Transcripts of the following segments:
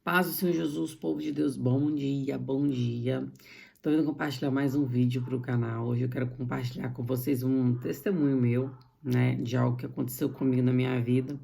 Paz do Senhor Jesus, povo de Deus, bom dia, bom dia. Tô vindo compartilhar mais um vídeo para o canal. Hoje eu quero compartilhar com vocês um testemunho meu, né, de algo que aconteceu comigo na minha vida.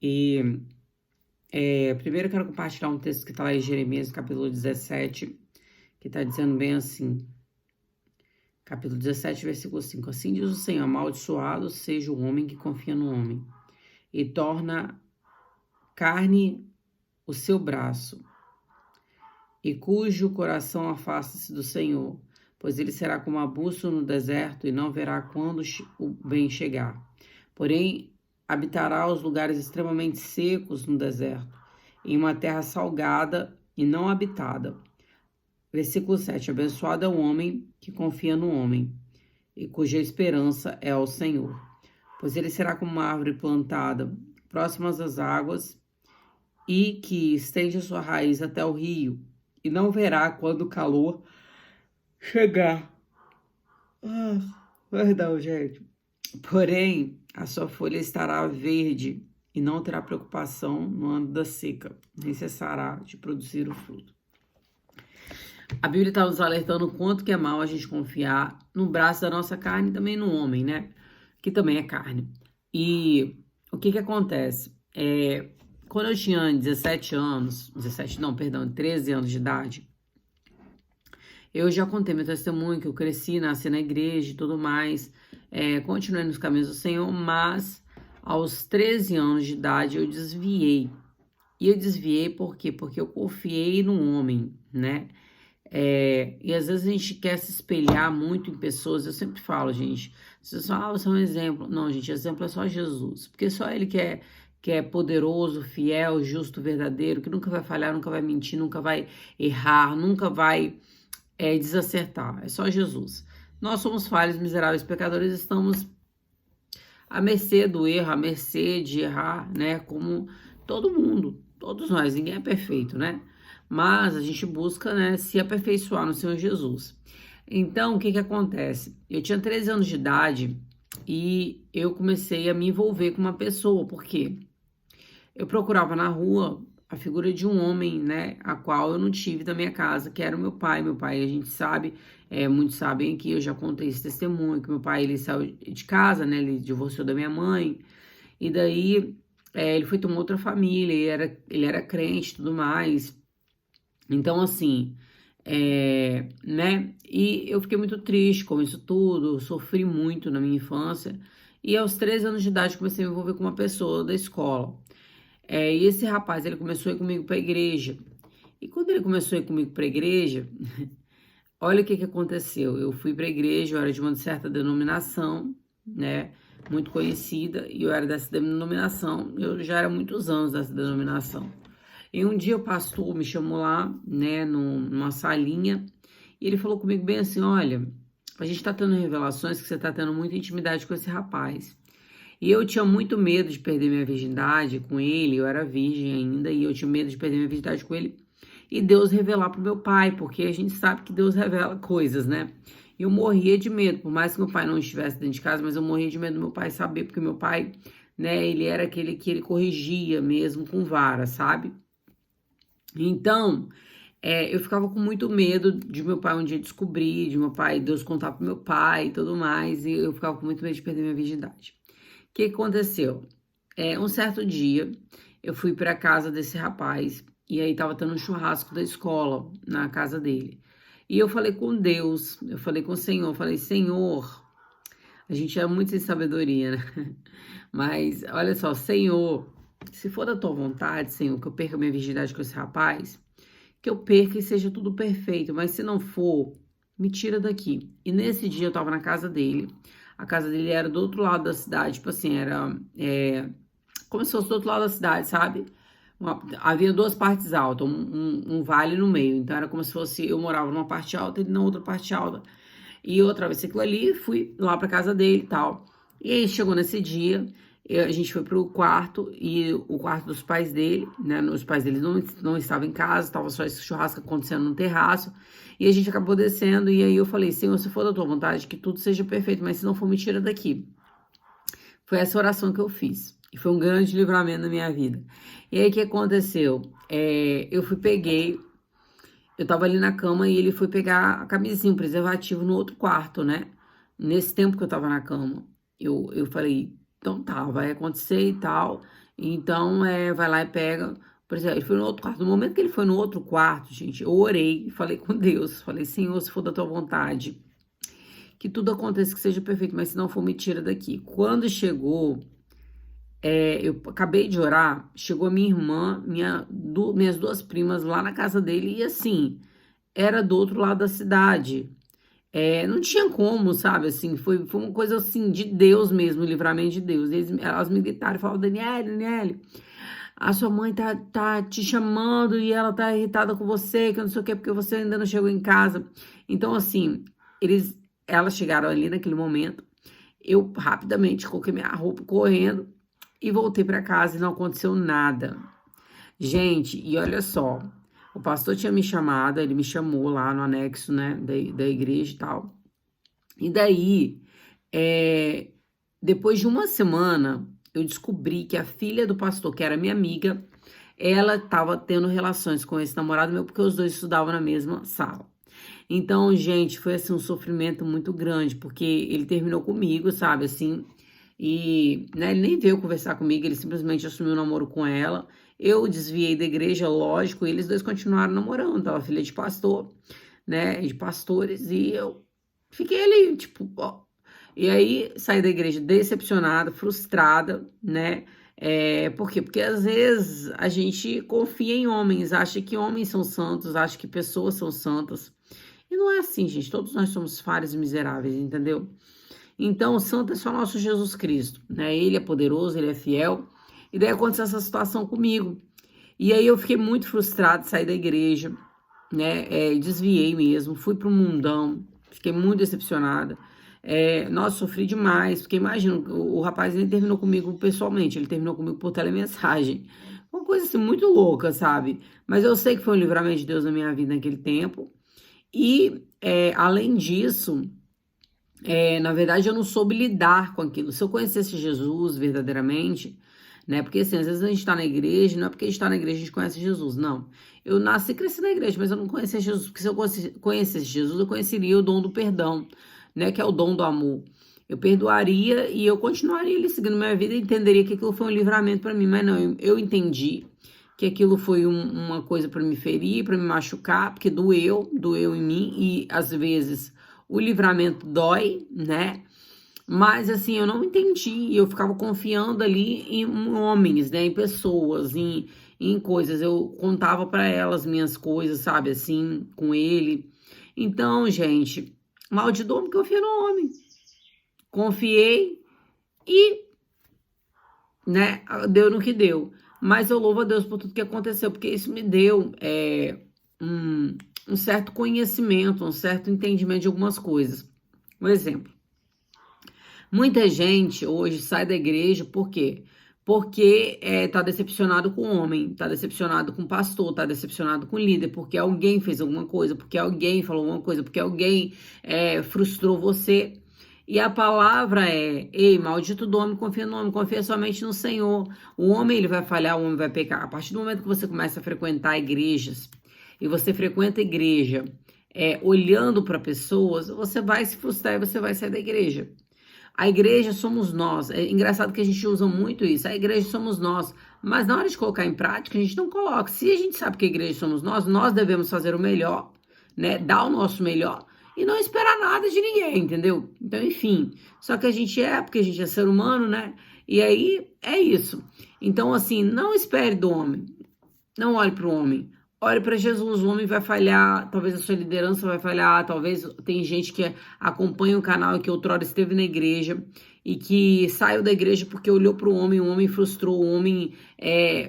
E primeiro eu quero compartilhar um texto que tá lá em Jeremias, capítulo 17, que tá dizendo bem assim, capítulo 17, versículo 5. Assim diz o Senhor, amaldiçoado seja o homem que confia no homem e torna carne o seu braço, e cujo coração afasta-se do Senhor, pois ele será como a bússola no deserto e não verá quando o bem chegar. Porém, habitará os lugares extremamente secos no deserto, em uma terra salgada e não habitada. Versículo 7. Abençoado é o homem que confia no homem e cuja esperança é ao Senhor, pois ele será como uma árvore plantada próximas às águas e que estende a sua raiz até o rio, e não verá quando o calor chegar. Perdão, gente. Porém, a sua folha estará verde e não terá preocupação no ano da seca, nem cessará de produzir o fruto. A Bíblia está nos alertando o quanto que é mal a gente confiar no braço da nossa carne e também no homem, né? Que também é carne. E o que acontece? Quando eu tinha 13 anos de idade, eu já contei meu testemunho, que eu cresci, nasci na igreja e tudo mais, continuei nos caminhos do Senhor, mas aos 13 anos de idade eu desviei. E eu desviei por quê? Porque eu confiei num homem, né? E às vezes a gente quer se espelhar muito em pessoas. Eu sempre falo, gente, vocês falam, você é um exemplo. Não, gente, exemplo é só Jesus, porque só ele que é poderoso, fiel, justo, verdadeiro, que nunca vai falhar, nunca vai mentir, nunca vai errar, nunca vai desacertar. É só Jesus. Nós somos falhos, miseráveis, pecadores, estamos à mercê do erro, à mercê de errar, né? Como todo mundo, todos nós, ninguém é perfeito, né? Mas a gente busca, né, se aperfeiçoar no Senhor Jesus. Então, o que acontece? Eu tinha 13 anos de idade e eu comecei a me envolver com uma pessoa, porque eu procurava na rua a figura de um homem, né, a qual eu não tive da minha casa, que era o meu pai. Meu pai, a gente sabe, muitos sabem que eu já contei esse testemunho, que meu pai, ele saiu de casa, né, ele divorciou da minha mãe, e daí ele foi tomar outra família, ele era crente e tudo mais. Então, assim, né, e eu fiquei muito triste com isso tudo, sofri muito na minha infância, e aos 13 anos de idade comecei a me envolver com uma pessoa da escola. E esse rapaz, ele começou a ir comigo para a igreja. E quando ele começou a ir comigo para a igreja, olha o que aconteceu. Eu fui para a igreja, eu era de uma certa denominação, né, muito conhecida, e eu era dessa denominação, eu já era há muitos anos dessa denominação. E um dia o pastor me chamou lá, né, numa salinha, e ele falou comigo bem assim, olha, a gente tá tendo revelações que você tá tendo muita intimidade com esse rapaz. E eu tinha muito medo de perder minha virgindade com ele, eu era virgem ainda, e eu tinha medo de perder minha virgindade com ele, e Deus revelar pro meu pai, porque a gente sabe que Deus revela coisas, né? E eu morria de medo, por mais que meu pai não estivesse dentro de casa, mas eu morria de medo do meu pai saber, porque meu pai, né, ele era aquele que ele corrigia mesmo com vara, sabe? Então, eu ficava com muito medo de meu pai um dia descobrir, de meu pai, Deus contar pro meu pai e tudo mais, e eu ficava com muito medo de perder minha virgindade. O que aconteceu? Um certo dia, eu fui para casa desse rapaz, e aí tava tendo um churrasco da escola na casa dele. E eu falei com Deus, eu falei com o Senhor, eu falei, Senhor, a gente é muito sem sabedoria, né? Mas olha só, Senhor, se for da tua vontade, Senhor, que eu perca minha virgindade com esse rapaz, que eu perca e seja tudo perfeito, mas se não for, me tira daqui. E nesse dia eu tava na casa dele, a casa dele era do outro lado da cidade, tipo assim, era como se fosse do outro lado da cidade, sabe? Havia duas partes altas, um vale no meio, então era como se fosse, eu morava numa parte alta e na outra parte alta. E eu atravessei aquilo ali, fui lá pra casa dele e tal. E aí chegou nesse dia, a gente foi pro quarto, e o quarto dos pais dele, né? Os pais dele não estavam em casa, estava só esse churrasco acontecendo no terraço. E a gente acabou descendo, e aí eu falei, Senhor, se for da tua vontade, que tudo seja perfeito, mas se não for, me tira daqui. Foi essa oração que eu fiz. E foi um grande livramento na minha vida. E aí, o que aconteceu? eu tava ali na cama e ele foi pegar a camisinha, o preservativo no outro quarto, né? Nesse tempo que eu tava na cama. Eu falei, então tá, vai acontecer e tal. Então, vai lá e pega. Por exemplo, ele foi no outro quarto. No momento que ele foi no outro quarto, gente, eu orei, falei com Deus. Falei, Senhor, se for da tua vontade, que tudo aconteça, que seja perfeito, mas se não for, me tira daqui. Quando chegou, eu acabei de orar, chegou a minha irmã, minhas duas primas lá na casa dele, e assim, era do outro lado da cidade. Não tinha como, sabe, assim, foi uma coisa assim, de Deus mesmo, o livramento de Deus. Elas me gritaram e falaram, Daniele, a sua mãe tá te chamando e ela tá irritada com você, que eu não sei o que, porque você ainda não chegou em casa. Então, assim, elas chegaram ali naquele momento, eu rapidamente coloquei minha roupa correndo e voltei para casa e não aconteceu nada. Gente, e olha só, o pastor tinha me chamado, ele me chamou lá no anexo, né, da igreja e tal. E daí, depois de uma semana, eu descobri que a filha do pastor, que era minha amiga, ela estava tendo relações com esse namorado meu, porque os dois estudavam na mesma sala. Então, gente, foi assim um sofrimento muito grande, porque ele terminou comigo, sabe, assim, e, né, ele nem veio conversar comigo, ele simplesmente assumiu o namoro com ela. Eu desviei da igreja, lógico, e eles dois continuaram namorando, tava filha de pastor, né, de pastores, e eu fiquei ali, tipo, ó. E aí saí da igreja decepcionada, frustrada, né? Por quê? Porque às vezes a gente confia em homens, acha que homens são santos, acha que pessoas são santas. E não é assim, gente. Todos nós somos falhos e miseráveis, entendeu? Então, o santo é só nosso Jesus Cristo, né? Ele é poderoso, ele é fiel. E daí aconteceu essa situação comigo. E aí eu fiquei muito frustrada, saí da igreja, né? Desviei mesmo, fui pro mundão, fiquei muito decepcionada. Nossa, sofri demais, porque imagina, o rapaz nem terminou comigo pessoalmente, ele terminou comigo por telemensagem. Uma coisa assim muito louca, sabe? Mas eu sei que foi um livramento de Deus na minha vida naquele tempo. E, além disso, na verdade, eu não soube lidar com aquilo. Se eu conhecesse Jesus verdadeiramente, né? Porque assim, às vezes a gente tá na igreja, não é porque a gente tá na igreja a gente conhece Jesus, não. Eu nasci e cresci na igreja, mas eu não conhecia Jesus, porque se eu conhecesse Jesus, eu conheceria o dom do perdão, né? Que é o dom do amor. Eu perdoaria e eu continuaria ali seguindo minha vida e entenderia que aquilo foi um livramento para mim, mas não, eu entendi que aquilo foi uma coisa para me ferir, para me machucar, porque doeu em mim e às vezes o livramento dói, né? Mas assim, eu não entendi, eu ficava confiando ali em homens, né, em pessoas, em coisas. Eu contava para elas minhas coisas, sabe, assim, com ele. Então, gente, maldito homem que confia no homem. Confiei e, né, deu no que deu. Mas eu louvo a Deus por tudo que aconteceu, porque isso me deu um certo conhecimento, um certo entendimento de algumas coisas. Um exemplo. Muita gente hoje sai da igreja, por quê? Porque tá decepcionado com o homem, tá decepcionado com o pastor, tá decepcionado com o líder, porque alguém fez alguma coisa, porque alguém falou alguma coisa, porque alguém frustrou você. E a palavra ei, maldito do homem, confia no homem, confia somente no Senhor. O homem, ele vai falhar, o homem vai pecar. A partir do momento que você começa a frequentar igrejas, e você frequenta a igreja olhando para pessoas, você vai se frustrar e você vai sair da igreja. A igreja somos nós. É engraçado que a gente usa muito isso. A igreja somos nós. Mas na hora de colocar em prática, a gente não coloca. Se a gente sabe que a igreja somos nós devemos fazer o melhor, né? Dar o nosso melhor e não esperar nada de ninguém, entendeu? Então, enfim. Só que porque a gente é ser humano, né? E aí é isso. Então, assim, não espere do homem. Não olhe para o homem. Olhe para Jesus, o homem vai falhar, talvez a sua liderança vai falhar, talvez tem gente que acompanha o canal e que outrora esteve na igreja e que saiu da igreja porque olhou para o homem frustrou, o homem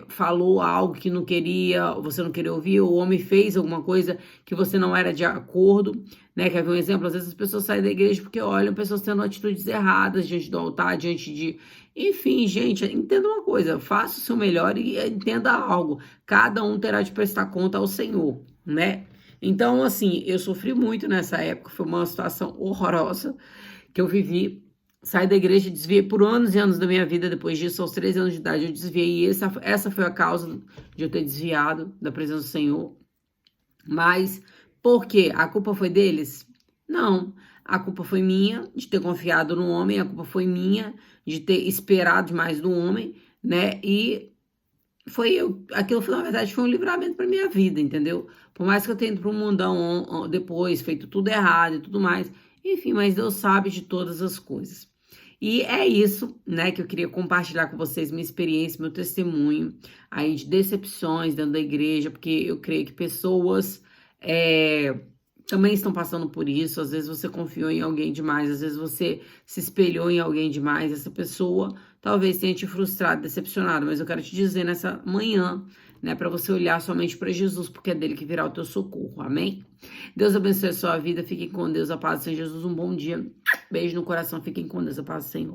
falou algo que não queria, você não queria ouvir, o homem fez alguma coisa que você não era de acordo, né? Quer ver um exemplo? Às vezes as pessoas saem da igreja porque olham pessoas tendo atitudes erradas diante do altar, diante de... Enfim, gente, entenda uma coisa, faça o seu melhor e entenda algo. Cada um terá de prestar conta ao Senhor, né? Então, assim, eu sofri muito nessa época, foi uma situação horrorosa que eu vivi, saí da igreja, desviei por anos e anos da minha vida. Depois disso, aos 13 anos de idade, eu desviei. E essa foi a causa de eu ter desviado da presença do Senhor. Mas por quê? A culpa foi deles? Não. A culpa foi minha de ter confiado no homem, a culpa foi minha de ter esperado demais do homem, né? E aquilo na verdade foi um livramento para minha vida, entendeu? Por mais que eu tenha ido para o mundão depois, feito tudo errado e tudo mais, enfim, mas Deus sabe de todas as coisas. E é isso, né, que eu queria compartilhar com vocês, minha experiência, meu testemunho aí de decepções dentro da igreja, porque eu creio que pessoas também estão passando por isso. Às vezes você confiou em alguém demais, às vezes você se espelhou em alguém demais, essa pessoa talvez tenha te frustrado, decepcionado, mas eu quero te dizer nessa manhã, né, para você olhar somente para Jesus, porque é dele que virá o teu socorro, amém? Deus abençoe a sua vida, fiquem com Deus, a paz do Senhor Jesus, um bom dia, beijo no coração, fiquem com Deus, a paz do Senhor.